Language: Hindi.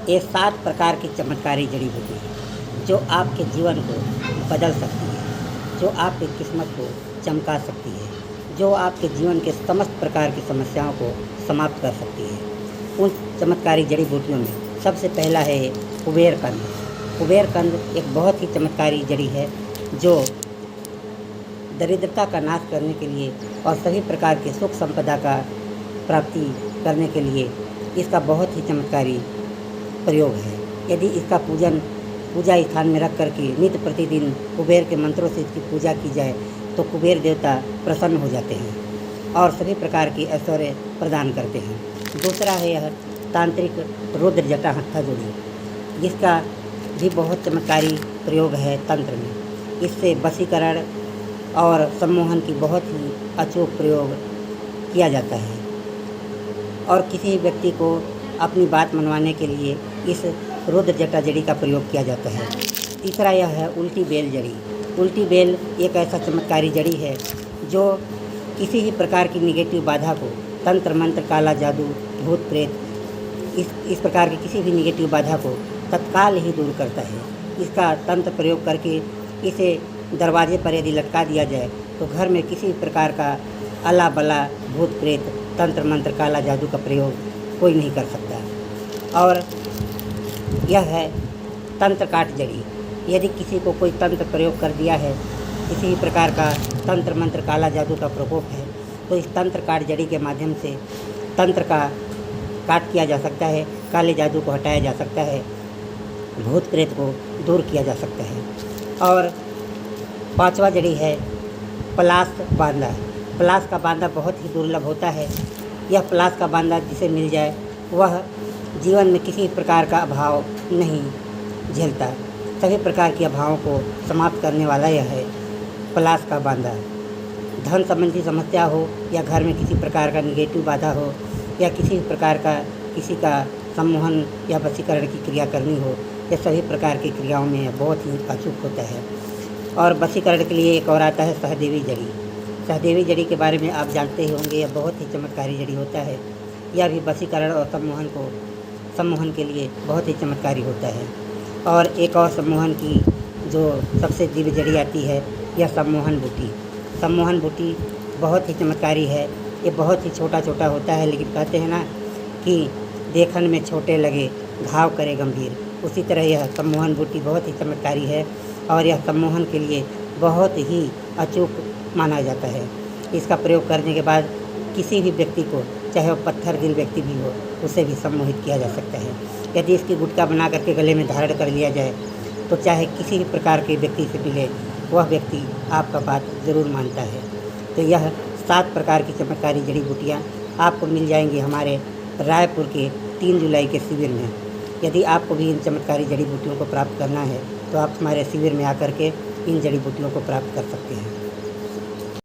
ये 7 प्रकार की चमत्कारी जड़ी बूटी है जो आपके जीवन को बदल सकती है, जो आपकी किस्मत को चमका सकती है, जो आपके जीवन के समस्त प्रकार की समस्याओं को समाप्त कर सकती है। उन चमत्कारी जड़ी बूटियों में सबसे पहला है कुबेरकंद। कुबेरकंद एक बहुत ही चमत्कारी जड़ी है जो दरिद्रता का नाश करने के लिए और सभी प्रकार के सुख संपदा का प्राप्ति करने के लिए इसका बहुत ही चमत्कारी प्रयोग है। यदि इसका पूजा स्थान में रख करके नित्य प्रतिदिन कुबेर के मंत्रों से इसकी पूजा की जाए तो कुबेर देवता प्रसन्न हो जाते हैं और सभी प्रकार की ऐश्वर्य प्रदान करते हैं। दूसरा है यह तांत्रिक रुद्र जटा हत्था जोड़ी, जिसका भी बहुत चमत्कारी प्रयोग है तंत्र में। इससे वशीकरण और सम्मोहन की बहुत ही अचूक प्रयोग किया जाता है और किसी व्यक्ति को अपनी बात मनवाने के लिए इस रुद्र जटा जड़ी का प्रयोग किया जाता है। तीसरा यह है उल्टी बेल जड़ी। उल्टी बेल एक ऐसा चमत्कारी जड़ी है जो किसी ही प्रकार की निगेटिव बाधा को, तंत्र मंत्र, काला जादू, भूत प्रेत, इस प्रकार की किसी भी निगेटिव बाधा को तत्काल ही दूर करता है। इसका तंत्र प्रयोग करके इसे दरवाजे पर यदि लटका दिया जाए तो घर में किसी प्रकार का अला बला, भूत प्रेत, तंत्र मंत्र, काला जादू का प्रयोग कोई नहीं कर सकता। और यह है तंत्र काट जड़ी। यदि किसी को कोई तंत्र प्रयोग कर दिया है, किसी भी प्रकार का तंत्र मंत्र, काला जादू का प्रकोप है, तो इस तंत्र काट जड़ी के माध्यम से तंत्र का काट किया जा सकता है, काले जादू को हटाया जा सकता है, भूत प्रेत को दूर किया जा सकता है। और पांचवा जड़ी है पलाश बांदा। पलाश का बांदा बहुत ही दुर्लभ होता है। यह पलाश का बांदा जिसे मिल जाए वह जीवन में किसी प्रकार का अभाव नहीं झेलता। सभी प्रकार के अभावों को समाप्त करने वाला यह है पलाश का बांदा। धन संबंधी समस्या हो या घर में किसी प्रकार का निगेटिव बाधा हो या किसी प्रकार का किसी का सम्मोहन या वशीकरण की क्रिया करनी हो, यह सभी प्रकार की क्रियाओं में बहुत ही अचूक होता है। और वशीकरण के लिए एक और आता है सहदेवी जड़ी। सहदेवी जड़ी के बारे में आप जानते ही होंगे, यह बहुत ही चमत्कारी जड़ी होता है। यह भी वशीकरण और सम्मोहन के लिए बहुत ही चमत्कारी होता है। और एक और सम्मोहन की जो सबसे दिव्य जड़ी आती है, यह सम्मोहन बूटी। सम्मोहन बूटी बहुत ही चमत्कारी है। ये बहुत ही छोटा छोटा होता है, लेकिन कहते हैं ना कि देखन में छोटे लगे घाव करे गंभीर, उसी तरह यह सम्मोहन बूटी बहुत ही चमत्कारी है और यह सम्मोहन के लिए बहुत ही अचूक माना जाता है। इसका प्रयोग करने के बाद किसी भी व्यक्ति को, चाहे वो पत्थर दिल व्यक्ति भी हो, उसे भी सम्मोहित किया जा सकता है। यदि इसकी गुटका बना करके गले में धारण कर लिया जाए तो चाहे किसी भी प्रकार के व्यक्ति से मिले, वह व्यक्ति आपका बात ज़रूर मानता है। तो यह 7 प्रकार की चमत्कारी जड़ी बूटियाँ आपको मिल जाएंगी हमारे रायपुर के 3 जुलाई के शिविर में। यदि आपको भी इन चमत्कारी जड़ी बूटियों को प्राप्त करना है तो आप हमारे शिविर में आकर के इन जड़ी बूटियों को प्राप्त कर सकते हैं।